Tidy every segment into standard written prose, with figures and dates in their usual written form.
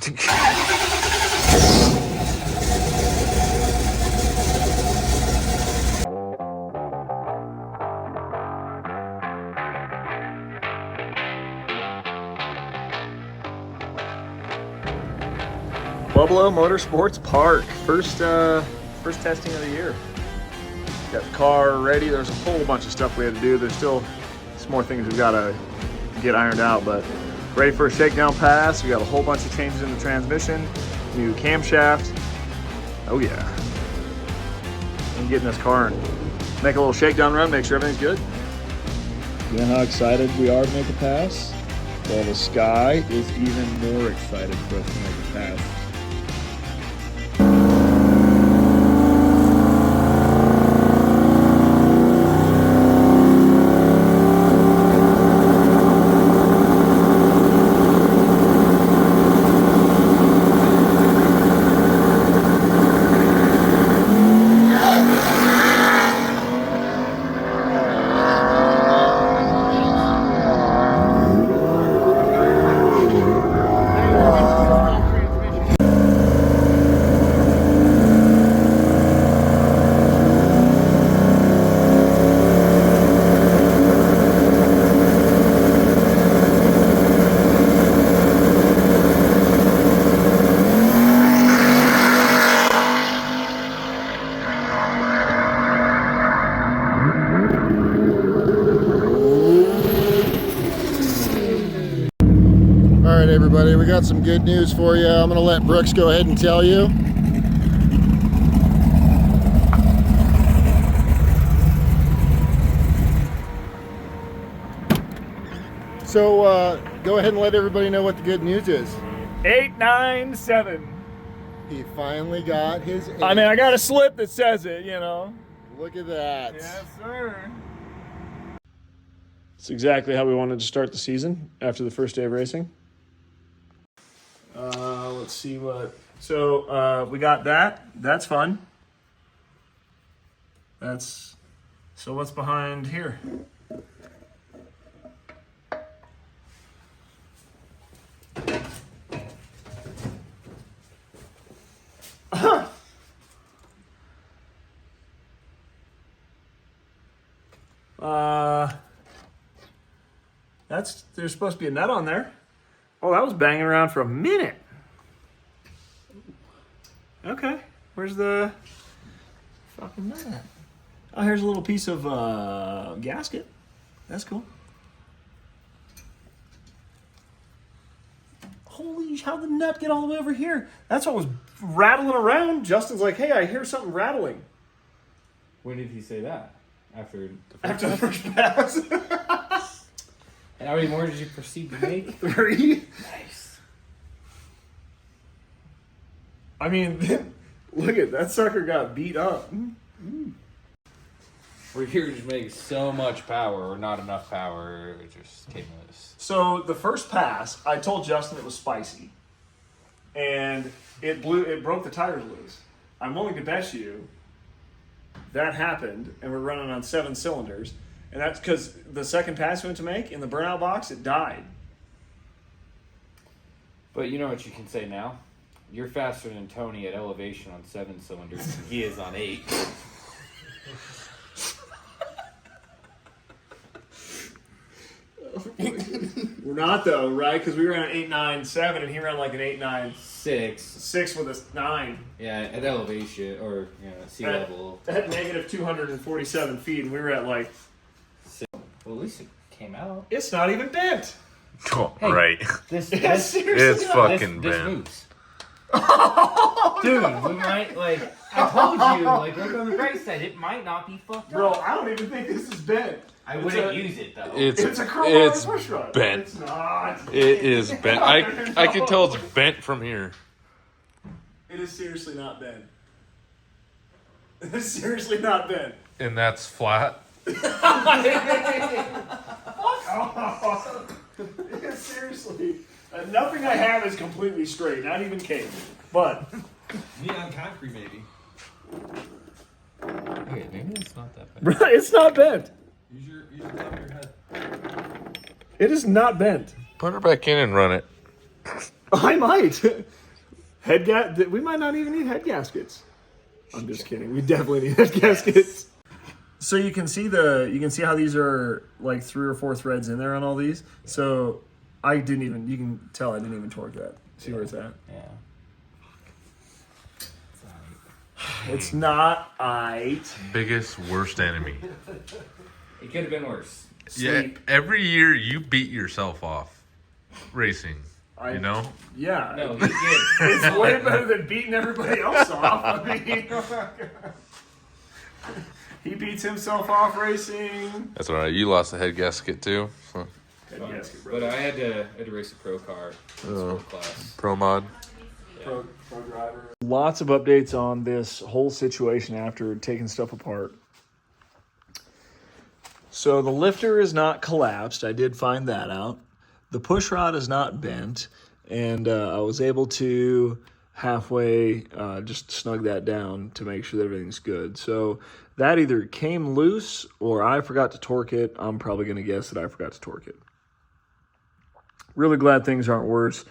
Pueblo Motorsports Park, first testing of the year. Got the car ready. There's a whole bunch of stuff we had to do. There's still some more things we've got to get ironed out, but ready for a shakedown pass. We got a whole bunch of changes in the transmission, new camshaft. Oh yeah. And getting this car and make a little shakedown run, make sure everything's good. You know how excited we are to make a pass? Well, the sky is even more excited for us to make a pass. Alright everybody, we got some good news for you. I'm going to let Brooks go ahead and tell you. So go ahead and let everybody know what the good news is. 897. He finally got his 8. I mean, I got a slip that says it, you know. Look at that. Yes, sir. It's exactly how we wanted to start the season after the first day of racing. Let's see what. So we got that. That's fun. That's. So what's behind here? There's supposed to be a nut on there. Oh, that was banging around for a minute. Okay, where's the fucking nut at? Oh, here's a little piece of gasket. That's cool. Holy, how'd the nut get all the way over here? That's what was rattling around. Justin's like, hey, I hear something rattling. When did he say that? After the first pass. And how many more did you proceed to make? 3. Nice. I mean, look at that sucker got beat up. We're here to just make so much power or not enough power, it just came loose. So the first pass, I told Justin it was spicy, and it broke the tires loose. I'm willing to bet you that happened, and we're running on 7 cylinders, and that's because the second pass we went to make in the burnout box, it died. But you know what you can say now? You're faster than Tony at elevation on 7 cylinders, and he is on 8. We're not though, right? Because we ran an 897 and he ran like an 896 6 with a 9. Yeah, at elevation or sea level. At negative 247 feet, and we were at like. 6. Well, at least it came out. It's not even bent. Oh, Hey, right. This It's fucking this bent. moves. Dude, we might I told you, look on the bright side, it might not be fucked Bro, up. I don't even think this is bent. I wouldn't use it though. It's a chrome push rod. bent. It's not. It is bent. I can tell it's bent from here. It is seriously not bent. It is seriously not bent. And that's flat. Seriously. Nothing I have is completely straight, not even cake. But. Neon concrete, maybe. Okay, maybe it's not that bad. It's not bent. Use your top of your head. It is not bent. Put her back in and run it. I might. We might not even need head gaskets. I'm just kidding. We definitely need head gaskets. So you can see how these are like 3 or 4 threads in there on all these. So you can tell I didn't even torque that. See where it's at? Yeah. It's not aight. Biggest, worst enemy. It could have been worse. Yeah, every year you beat yourself off racing. You know? Yeah. No, he did. It's way better than beating everybody else off. I mean, he beats himself off racing. That's all right. You lost the head gasket too. So. Head gasket, But I had to race a pro car, sport class. Pro mod. Pro driver. Lots of updates on this whole situation after taking stuff apart. So the lifter is not collapsed. I did find that out. The push rod is not bent, and I was able to halfway just snug that down to make sure that everything's good. So that either came loose or I forgot to torque it. I'm probably going to guess that I forgot to torque it. Really glad things aren't worse.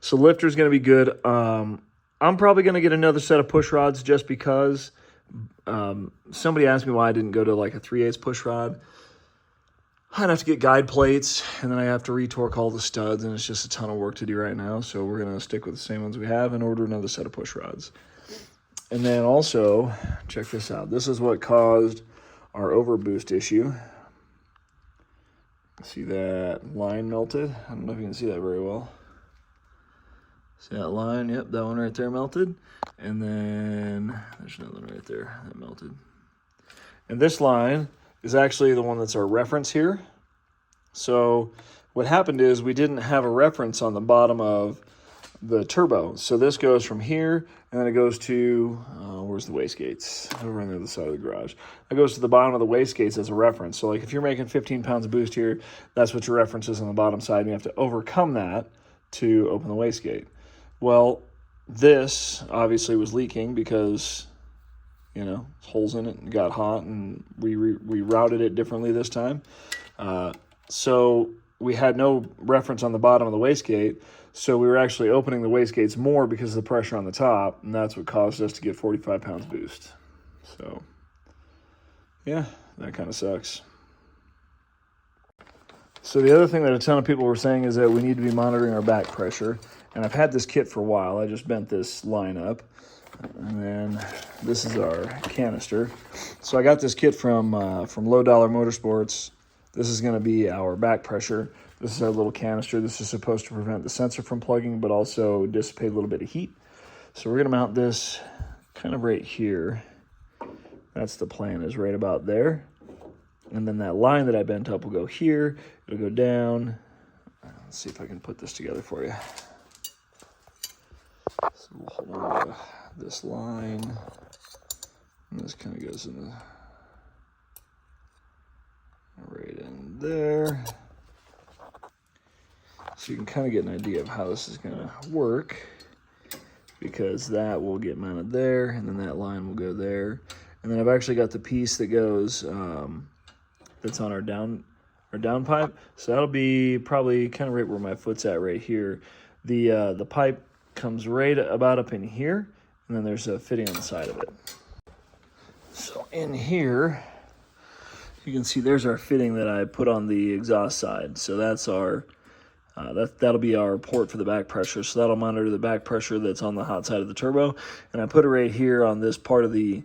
So lifter's going to be good. I'm probably going to get another set of push rods just because somebody asked me why I didn't go to like a 3/8 push rod. I'd have to get guide plates, and then I have to retorque all the studs, and it's just a ton of work to do right now. So we're going to stick with the same ones we have and order another set of push rods. And then also, check this out. This is what caused our overboost issue. See that line melted? I don't know if you can see that very well. See that line? Yep, that one right there melted. And then there's another one right there that melted. And this line is actually the one that's our reference here. So what happened is we didn't have a reference on the bottom of the turbo. So this goes from here, and then it goes to, where's the wastegates? Over on the other side of the garage. It goes to the bottom of the wastegates as a reference. So like if you're making 15 pounds of boost here, that's what your reference is on the bottom side, and you have to overcome that to open the wastegate. Well, this obviously was leaking because, you know, holes in it and got hot, and we routed it differently this time. So we had no reference on the bottom of the wastegate, so we were actually opening the wastegates more because of the pressure on the top, and that's what caused us to get 45 pounds boost. So, yeah, that kind of sucks. So the other thing that a ton of people were saying is that we need to be monitoring our back pressure, and I've had this kit for a while. I just bent this line up. And then this is our canister. So I got this kit from Low Dollar Motorsports. This is going to be our back pressure. This is our little canister. This is supposed to prevent the sensor from plugging, but also dissipate a little bit of heat. So we're going to mount this kind of right here. That's the plan, is right about there. And then that line that I bent up will go here. It'll go down. Let's see if I can put this together for you. So we'll hold on to this line, and this kind of goes in right in there. So you can kind of get an idea of how this is going to work, because that will get mounted there, and then that line will go there. And then I've actually got the piece that goes, that's on our down pipe. So that'll be probably kind of right where my foot's at right here. The pipe comes right about up in here, and then there's a fitting on the side of it. So in here, you can see there's our fitting that I put on the exhaust side. So that's our, that'll be our port for the back pressure. So that'll monitor the back pressure that's on the hot side of the turbo. And I put it right here on this part of the,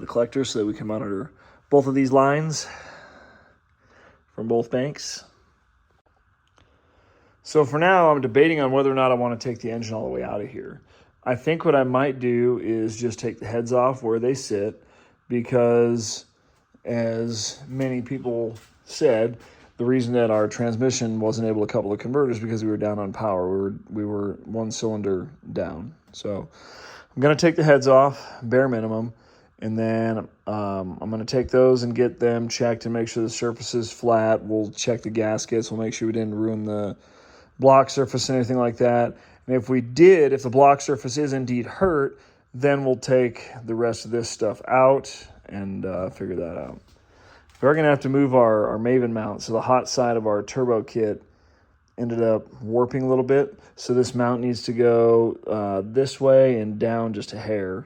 collector, so that we can monitor both of these lines from both banks. So for now, I'm debating on whether or not I want to take the engine all the way out of here. I think what I might do is just take the heads off where they sit, because as many people said, the reason that our transmission wasn't able to couple the converters because we were down on power. We were one cylinder down. So I'm going to take the heads off, bare minimum, and then I'm going to take those and get them checked and make sure the surface is flat. We'll check the gaskets. We'll make sure we didn't ruin the block surface and anything like that. And if the block surface is indeed hurt, then we'll take the rest of this stuff out and figure that out. We're going to have to move our Maven mount. So the hot side of our turbo kit ended up warping a little bit. So this mount needs to go this way and down just a hair.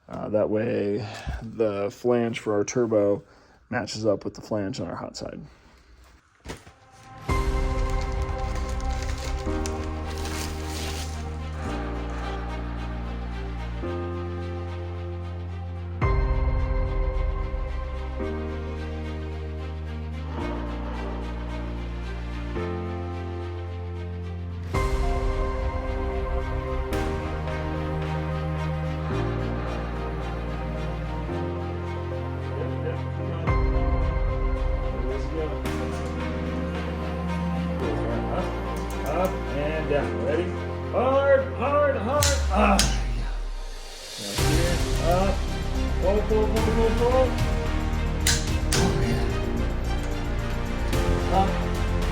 That way the flange for our turbo matches up with the flange on our hot side. Up and down. Ready? Hard, hard, hard. Ah. Now here, up. Pull, pull, pull, pull, pull. Oh, man. Up.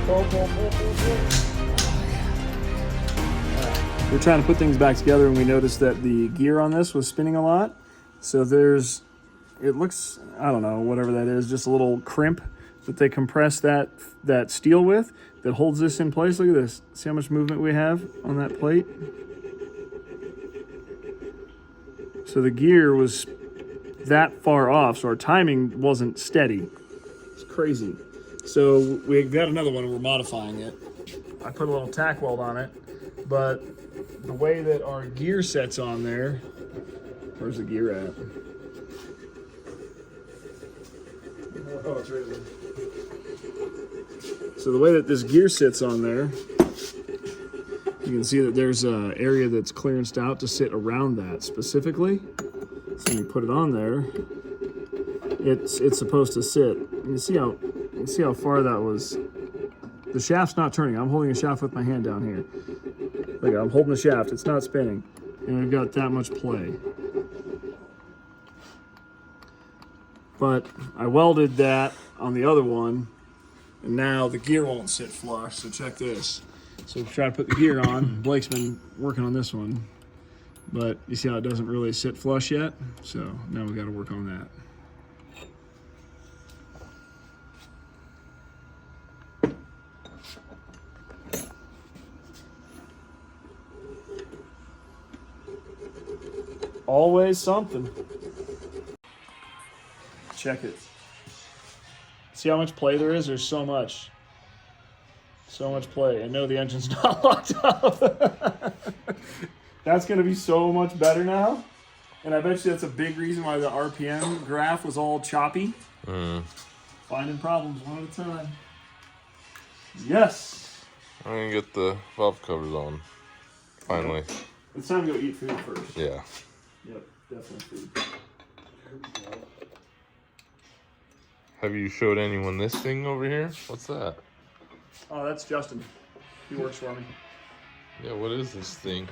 Pull, pull, pull, pull, pull. Oh, yeah. All right. We're trying to put things back together, and we noticed that the gear on this was spinning a lot. So there's, it looks, I don't know, whatever that is, just a little crimp that they compress that steel with that holds this in place. Look at this. See how much movement we have on that plate? So the gear was that far off, so our timing wasn't steady. It's crazy. So we've got another one and we're modifying it. I put a little tack weld on it, but the way that our gear sets on there, where's the gear at? Oh, it's right there. So the way that this gear sits on there, you can see that there's an area that's clearanced out to sit around that specifically. So when you put it on there, it's supposed to sit. You see how far that was. The shaft's not turning. I'm holding a shaft with my hand down here. Look, I'm holding the shaft. It's not spinning, and we've got that much play. But I welded that on the other one, and now the gear won't sit flush, so check this. So we try to put the gear on. Blake's been working on this one, but you see how it doesn't really sit flush yet? So now we got to work on that. Always something. Check it. See how much play there is? There's so much. So much play. I know the engine's not locked up. That's going to be so much better now. And I bet you that's a big reason why the RPM graph was all choppy. Finding problems one at a time. Yes. I'm going to get the valve covers on. Finally. It's time to go eat food first. Yeah. Yep, definitely food. Have you showed anyone this thing over here? What's that? Oh, that's Justin. He works for me. Yeah, what is this thing?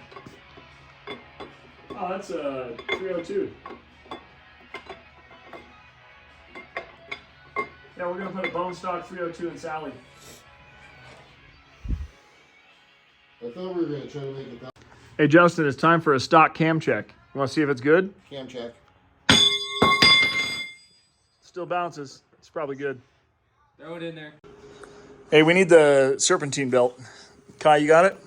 Oh, that's a 302. Yeah, we're gonna put a bone stock 302 in Sally. I thought we were going to try to make it that. Hey Justin, it's time for a stock cam check. You want to see if it's good? Cam check. Still bounces. It's probably good. Throw it in there. Hey, we need the serpentine belt. Kai, you got it?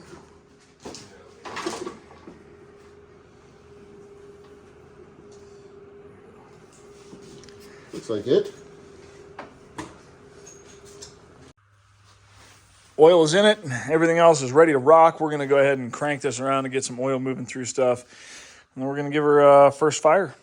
Looks like it. Oil is in it. Everything else is ready to rock. We're going to go ahead and crank this around to get some oil moving through stuff. And then we're going to give her first fire.